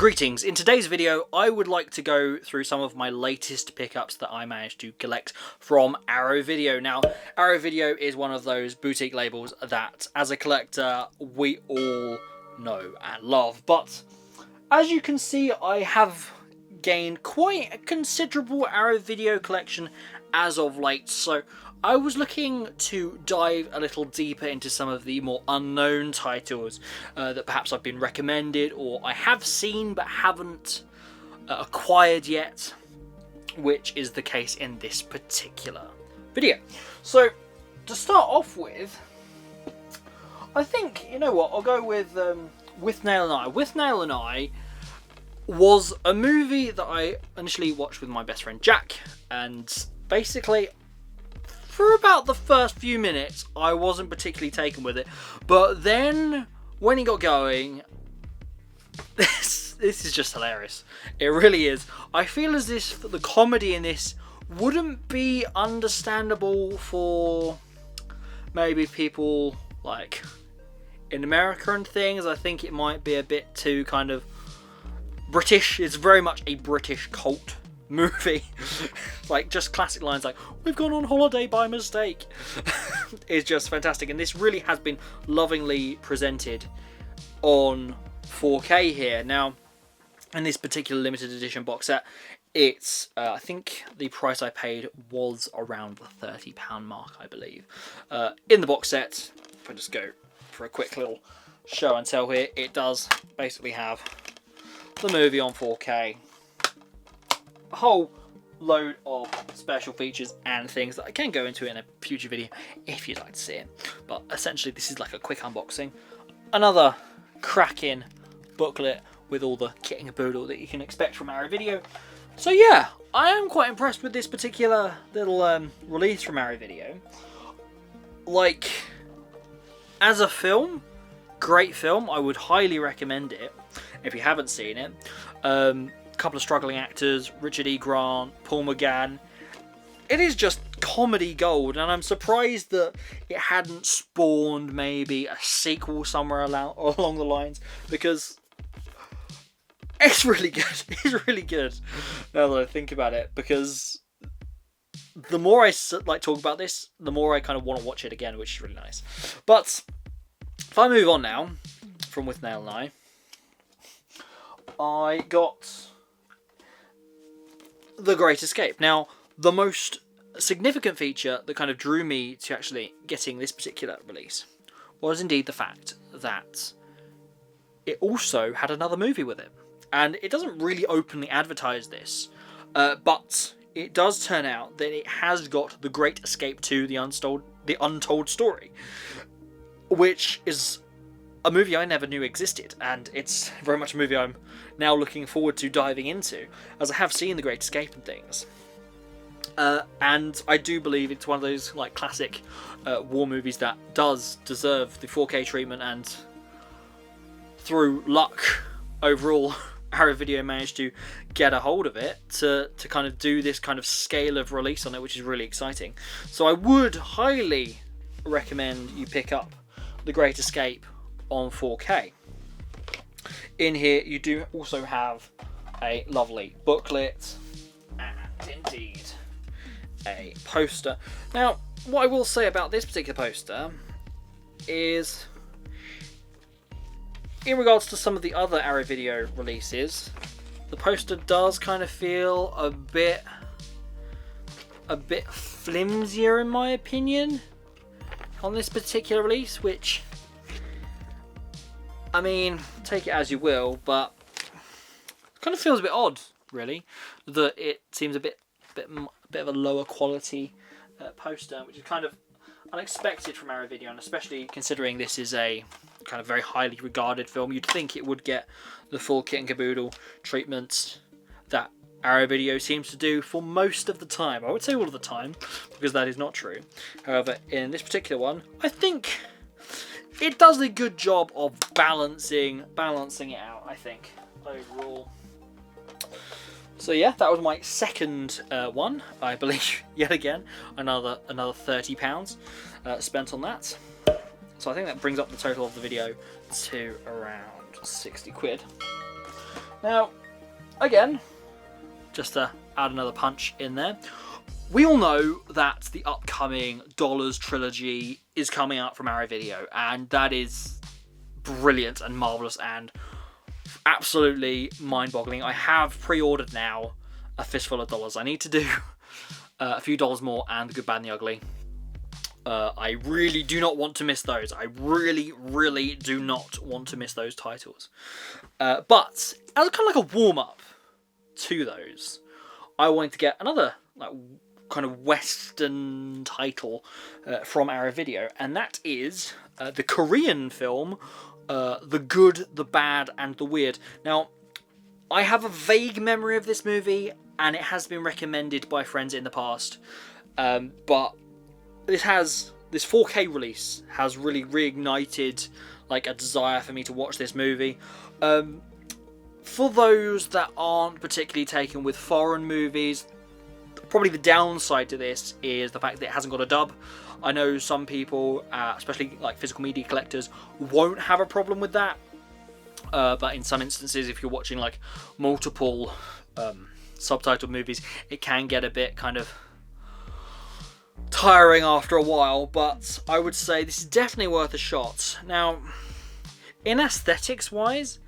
Greetings, in today's video I would like to go through some of my latest pickups that I managed to collect from Arrow Video. Now, Arrow Video is one of those boutique labels that as a collector we all know and love, but as you can see I have gained quite a considerable Arrow Video collection as of late, so I was looking to dive a little deeper into some of the more unknown titles that perhaps I've been recommended or I have seen but haven't acquired yet, which is the case in this particular video. So to start off with, I think, you know what, I'll go with Withnail and I. Withnail and I was a movie that I initially watched with my best friend Jack, and basically for about the first few minutes I wasn't particularly taken with it, but then when it got going, this is just hilarious. It really is. I feel as if the comedy in this wouldn't be understandable for maybe people like in America and things. I think it might be a bit too kind of British. It's very much a British cult movie. Like just classic lines like "we've gone on holiday by mistake" is just fantastic, and this really has been lovingly presented on 4K here. Now in this particular limited edition box set, it's I think the price I paid was around the £30 mark, I believe. In the box set, if I just go for a quick little show and tell here, it does basically have the movie on 4K, a whole load of special features and things that I can go into in a future video if you'd like to see it. But essentially this is like a quick unboxing. Another cracking booklet with all the kit and caboodle that you can expect from Arrow Video. So yeah, I am quite impressed with this particular little release from Arrow Video. Like, as a film, great film. I would highly recommend it if you haven't seen it. Couple of struggling actors, Richard E. Grant, Paul McGann. It is just comedy gold, and I'm surprised that it hadn't spawned maybe a sequel somewhere along the lines, because it's really good. It's really good now that I think about it, because the more I like talk about this, the more I kind of want to watch it again, which is really nice. But if I move on now from Withnail and I got The Great Escape. Now, the most significant feature that kind of drew me to actually getting this particular release was indeed the fact that it also had another movie with it. And it doesn't really openly advertise this, but it does turn out that it has got The Great Escape 2, The Untold Story, which is a movie I never knew existed, and it's very much a movie I'm now looking forward to diving into, as I have seen The Great Escape and things. And I do believe it's one of those like classic war movies that does deserve the 4K treatment, and through luck overall Arrow Video managed to get a hold of it to kind of do this kind of scale of release on it, which is really exciting. So I would highly recommend you pick up The Great Escape on 4K. In here you do also have a lovely booklet and indeed a poster. Now what I will say about this particular poster is, in regards to some of the other Arrow Video releases, the poster does kind of feel a bit flimsier in my opinion on this particular release, which, I mean, take it as you will, but it kind of feels a bit odd, really, that it seems a bit of a lower quality poster, which is kind of unexpected from Arrow Video, and especially considering this is a kind of very highly regarded film. You'd think it would get the full kit and caboodle treatments that Arrow Video seems to do for most of the time. I would say all of the time, because that is not true. However, in this particular one, I think it does a good job of balancing it out, I think, overall. So yeah, that was my second one, I believe. Yet again, another £30 spent on that. So I think that brings up the total of the video to around 60 quid. Now, again, just to add another punch in there, we all know that the upcoming Dollars trilogy is coming out from Arrow Video, and that is brilliant and marvellous and absolutely mind-boggling. I have pre-ordered now a fistful of dollars. I need to do a few dollars more and The Good, Bad and the Ugly. I really do not want to miss those. I really, really do not want to miss those titles. But as kind of like a warm-up to those, I wanted to get another like kind of Western title from Arrow Video, and that is the Korean film The Good, the Bad and the Weird. Now, I have a vague memory of this movie, and it has been recommended by friends in the past, but this 4K release has really reignited like a desire for me to watch this movie. For those that aren't particularly taken with foreign movies, probably the downside to this is the fact that it hasn't got a dub. I know some people, especially like physical media collectors, won't have a problem with that. But in some instances, if you're watching like multiple subtitled movies, it can get a bit kind of tiring after a while. But I would say this is definitely worth a shot. Now, in aesthetics wise,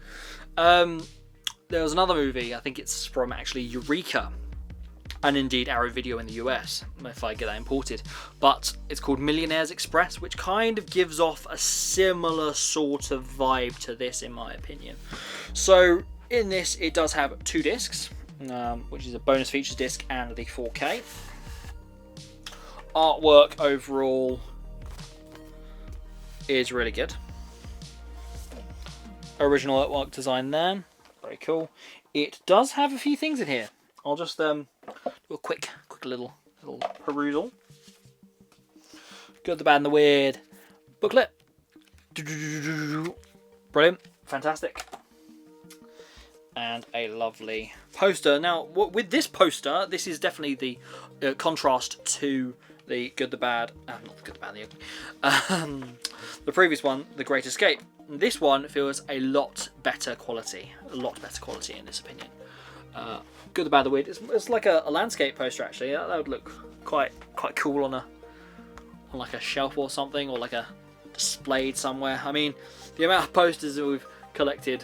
there was another movie, I think it's from actually Eureka, and indeed Arrow Video in the US, if I get that imported, but it's called Millionaire's Express, which kind of gives off a similar sort of vibe to this, in my opinion. So in this, it does have 2 discs, which is a bonus features disc and the 4K. Artwork overall is really good. Original artwork design there, very cool. It does have a few things in here. I'll just do a quick little perusal. Good, the Bad and the Weird booklet. Brilliant, fantastic. And a lovely poster. Now, with this poster, this is definitely the contrast to the Good, the Bad, not the Good, the Bad, and the Ugly. The previous one, The Great Escape. This one feels a lot better quality. A lot better quality, in this opinion. Good, the Bad, the Weird. It's like a landscape poster, actually. That would look quite cool on like a shelf or something, or like a displayed somewhere. I mean, the amount of posters that we've collected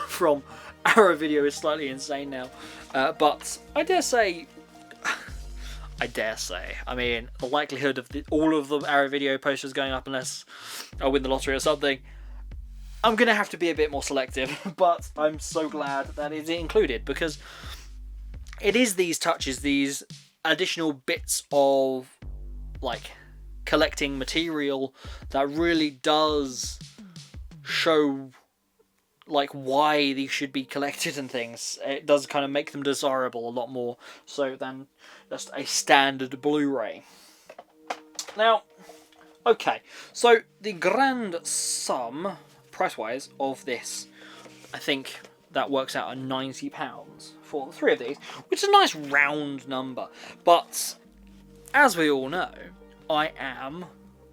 from Arrow Video is slightly insane now. But I dare say, I mean, the likelihood of all of the Arrow Video posters going up, unless I win the lottery or something, I'm going to have to be a bit more selective, but I'm so glad that it's included, because it is these touches, these additional bits of like collecting material that really does show like why these should be collected and things. It does kind of make them desirable a lot more so than just a standard Blu-ray. Now, okay, so the grand sum price-wise of this, I think that works out at £90 for the 3 of these, which is a nice round number. But as we all know, I am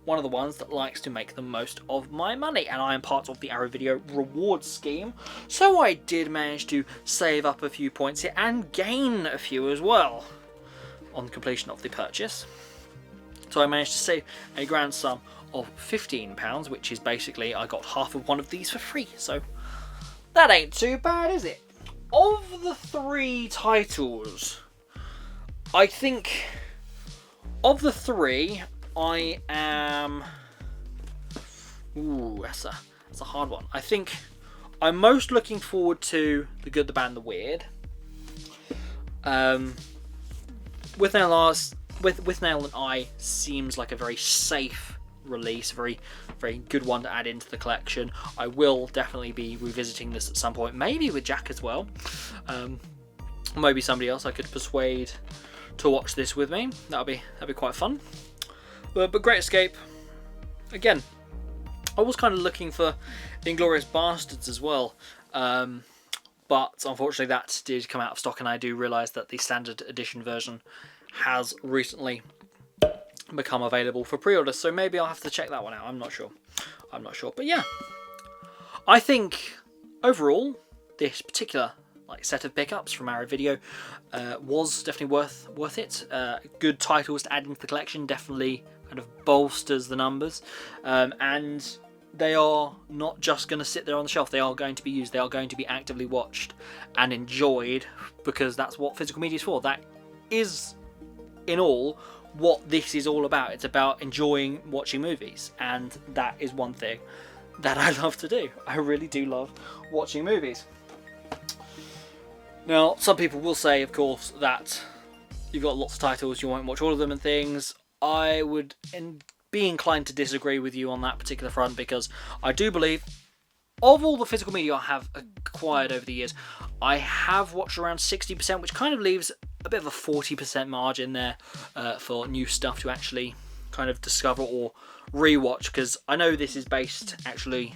one of the ones that likes to make the most of my money, and I am part of the Arrow Video reward scheme, so I did manage to save up a few points here and gain a few as well on completion of the purchase. So I managed to save a grand sum of £15, which is basically I got half of one of these for free, so that ain't too bad, is it? Of the 3 titles, I think of the 3, I am... Ooh, that's a hard one. I think I'm most looking forward to The Good, the Bad and the Weird. Withnail and I seems like a very safe release, very good one to add into the collection. I will definitely be revisiting this at some point, maybe with Jack as well. Maybe somebody else I could persuade to watch this with me. That'd be quite fun. But Great Escape, again, I was kind of looking for Inglourious Bastards as well, but unfortunately that did come out of stock, and I do realise that the standard edition version has recently become available for pre-order, so maybe I'll have to check that one out. I'm not sure, but yeah, I think overall this particular like set of pickups from Arrow Video was definitely worth it. Good titles to add into the collection, definitely kind of bolsters the numbers, and they are not just going to sit there on the shelf. They are going to be used. They are going to be actively watched and enjoyed, because that's what physical media is for. That is, in all, what this is all about. It's about enjoying watching movies, and that is one thing that I love to do. I really do love watching movies. Now, some people will say, of course, that you've got lots of titles, you won't watch all of them and things. I would be inclined to disagree with you on that particular front, because I do believe, of all the physical media I have acquired over the years, I have watched around 60%, which kind of leaves a bit of a 40% margin there for new stuff to actually kind of discover or rewatch, because I know this is based actually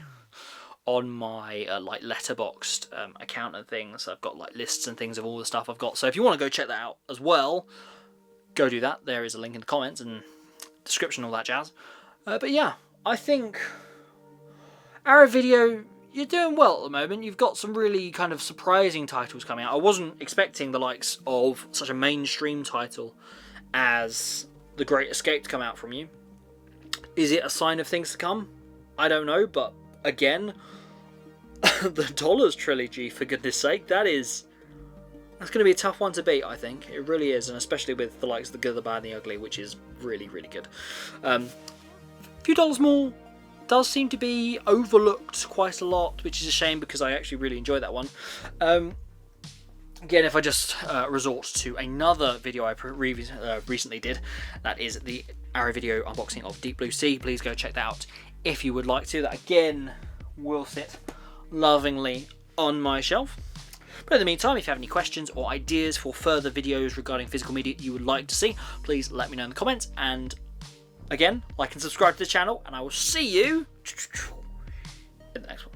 on my like Letterboxd account and things. I've got like lists and things of all the stuff I've got, so if you want to go check that out as well, go do that. There is a link in the comments and description, all that jazz. But yeah, I think Arrow Video, you're doing well at the moment. You've got some really kind of surprising titles coming out. I wasn't expecting the likes of such a mainstream title as The Great Escape to come out from you. Is it a sign of things to come? I don't know, but again, the Dollars trilogy, for goodness sake, that's going to be a tough one to beat, I think. It really is, and especially with the likes of The Good, the Bad, and the Ugly, which is really, really good. A few dollars more does seem to be overlooked quite a lot, which is a shame, because I actually really enjoyed that one. Again, if I just resort to another video I recently did, that is the Arrow Video unboxing of Deep Blue Sea. Please go check that out if you would like to. That again will sit lovingly on my shelf. But in the meantime, if you have any questions or ideas for further videos regarding physical media you would like to see, please let me know in the comments. And again, like and subscribe to the channel, and I will see you in the next one.